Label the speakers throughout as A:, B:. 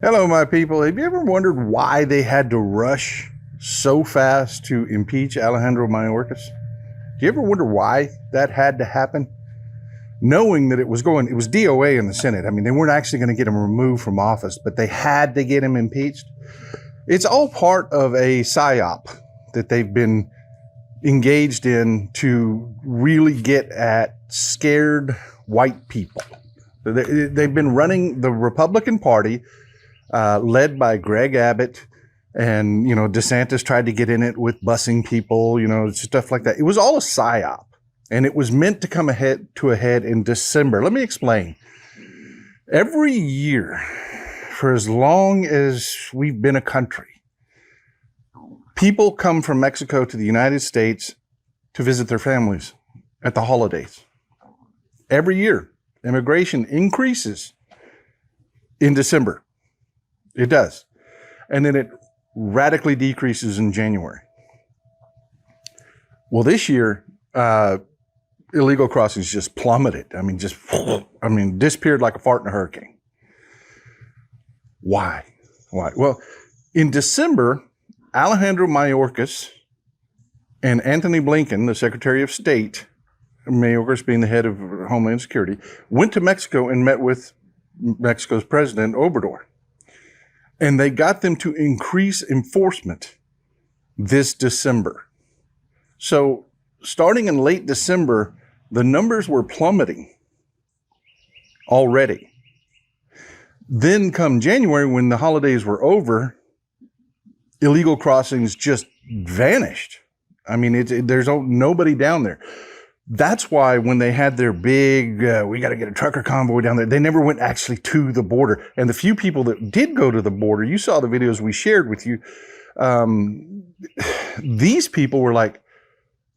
A: Hello, my people. Have you ever wondered why they had to rush so fast to impeach Alejandro Mayorkas? Do you ever wonder why that had to happen? Knowing that it was DOA in the Senate. I mean, they weren't actually going to get him removed from office, but they had to get him impeached. It's all part of a psyop that they've been engaged in to really get at scared white people. They've been running the Republican Party, led by Greg Abbott, and DeSantis tried to get in it with busing people, stuff like that. It was all a psyop, and it was meant to come ahead in December. Let me explain. Every year, for as long as we've been a country, people come from Mexico to the United States to visit their families at the holidays. Every year, immigration increases in December. It does. And then it radically decreases in January. Well, this year, illegal crossings just plummeted. Disappeared like a fart in a hurricane. Why? Well, in December, Alejandro Mayorkas and Antony Blinken, the Secretary of State, Mayorkas being the head of Homeland Security, went to Mexico and met with Mexico's President Obrador. And they got them to increase enforcement this December. So starting in late December, the numbers were plummeting already. Then come January, when the holidays were over, illegal crossings just vanished. I mean, there's nobody down there. That's why when they had their big, we got to get a trucker convoy down there, they never went actually to the border. And the few people that did go to the border, you saw the videos we shared with you. These people were like,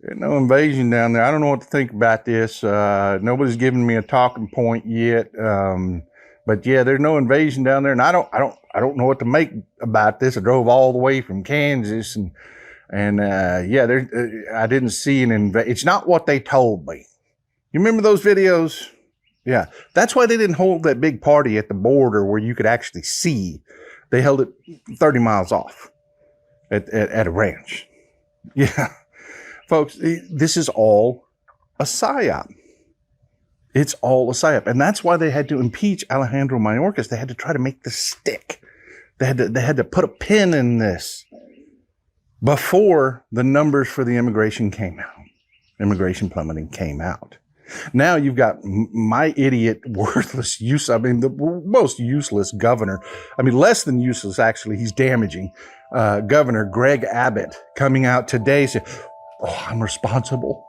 A: there's no invasion down there. I don't know what to think about this. Nobody's given me a talking point yet. But yeah, there's no invasion down there. And I don't know what to make about this. I drove all the way from Kansas I didn't see an invasion. It's not what they told me. You remember those videos? Yeah. That's why they didn't hold that big party at the border where you could actually see. They held it 30 miles off at a ranch. Yeah. Folks, this is all a psyop. It's all a psyop. And that's why they had to impeach Alejandro Mayorkas. They had to try to make this stick. They had to put a pin in this before the numbers for the immigration plummeting came out. Now you've got my idiot, worthless, the most useless governor. Less than useless, actually. He's damaging. Governor Greg Abbott coming out today saying, "Oh, I'm responsible.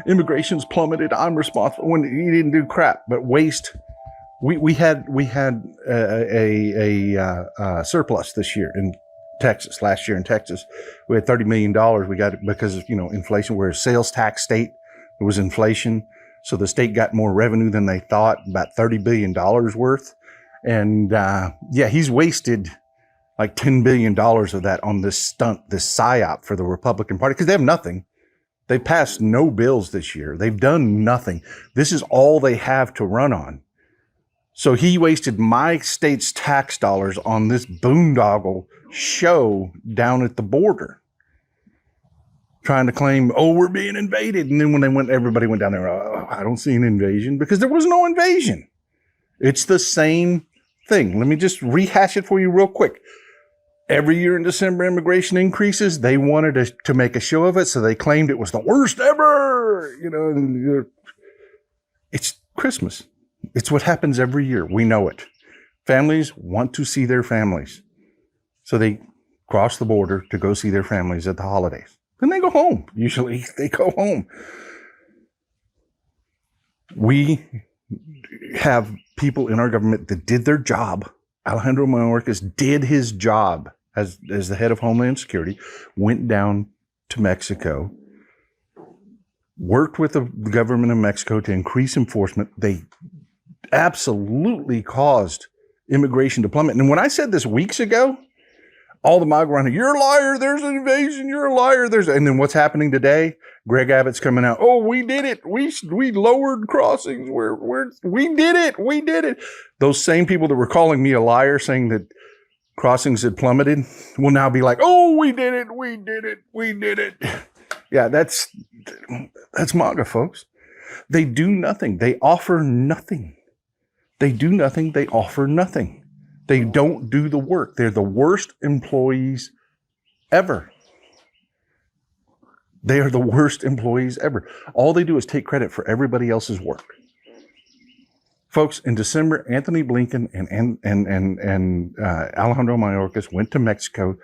A: Immigration's plummeted. I'm responsible." When he didn't do crap but waste. We had a surplus this year in Texas. Last year in Texas, we had $30 million. We got it because of, inflation. We're a sales tax state. It was inflation. So the state got more revenue than they thought, about $30 billion worth. And he's wasted like $10 billion of that on this stunt, this psyop for the Republican Party, because they have nothing. They passed no bills this year. They've done nothing. This is all they have to run on. So he wasted my state's tax dollars on this boondoggle show down at the border, trying to claim, "Oh, we're being invaded." And then when everybody went down there, "Oh, I don't see an invasion," because there was no invasion. It's the same thing. Let me just rehash it for you real quick. Every year in December, immigration increases. They wanted to make a show of it, so they claimed it was the worst ever. It's Christmas. It's what happens every year. We know it. Families want to see their families. So they cross the border to go see their families at the holidays. Then they go home. Usually they go home. We have people in our government that did their job. Alejandro Mayorkas did his job as the head of Homeland Security, went down to Mexico, worked with the government of Mexico to increase enforcement. They absolutely caused immigration to plummet. And when I said this weeks ago, All the MAGA around, you're a liar, there's an invasion, you're a liar, and then what's happening today? Greg Abbott's coming out, oh, we did it, we lowered crossings, we did it. Those same people that were calling me a liar, saying that crossings had plummeted, will now be like, oh, we did it. Yeah, that's MAGA, folks. They do nothing. They offer nothing. They do nothing. They offer nothing. They don't do the work. They're the worst employees ever. They are the worst employees ever. All they do is take credit for everybody else's work. Folks, in December, Anthony Blinken and Alejandro Mayorkas went to Mexico.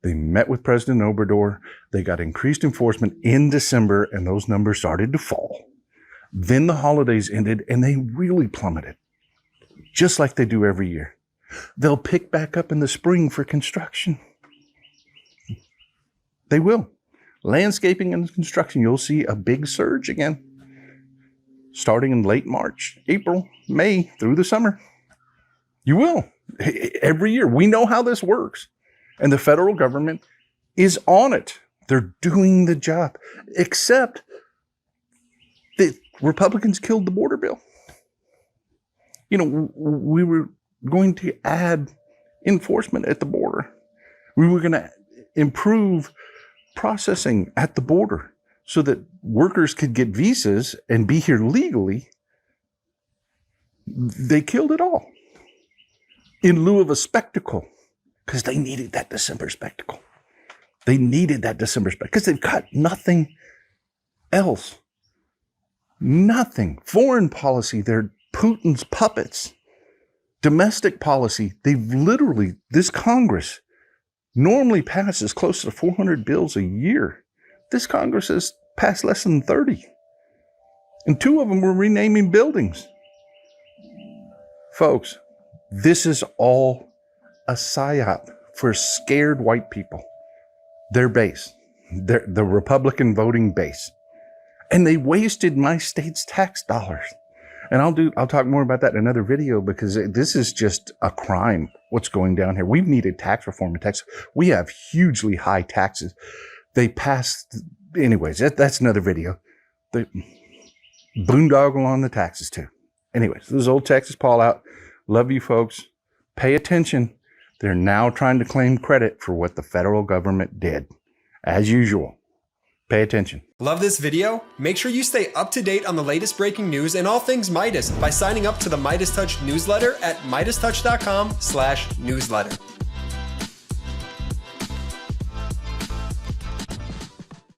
A: They met with President Obrador. They got increased enforcement in December, and those numbers started to fall. Then the holidays ended, and they really plummeted, just like they do every year. They'll pick back up in the spring for construction. They will. Landscaping and construction, you'll see a big surge again, starting in late March, April, May, through the summer. You will. Every year. We know how this works. And the federal government is on it. They're doing the job. Except the Republicans killed the border bill. You know, we were going to add enforcement at the border. We were going to improve processing at the border so that workers could get visas and be here legally. They killed it all in lieu of a spectacle, because they needed that December spectacle. They needed that December spectacle because they've got nothing else. Nothing. Foreign policy, they're Putin's puppets. Domestic policy, they've literally, this Congress normally passes close to 400 bills a year. This Congress has passed less than 30. And 2 of them were renaming buildings. Folks, this is all a psyop for scared white people. Their base, the Republican voting base. And they wasted my state's tax dollars. And I'll talk more about that in another video, because this is just a crime, what's going down here. We've needed tax reform in Texas. We have hugely high taxes. They passed, anyways, that's another video. They boondoggle on the taxes too. Anyways, this is old Texas Paul out. Love you folks. Pay attention. They're now trying to claim credit for what the federal government did. As usual. Pay attention.
B: Love this video? Make sure you stay up to date on the latest breaking news and all things Meidas by signing up to the MeidasTouch newsletter at MeidasTouch.com/newsletter.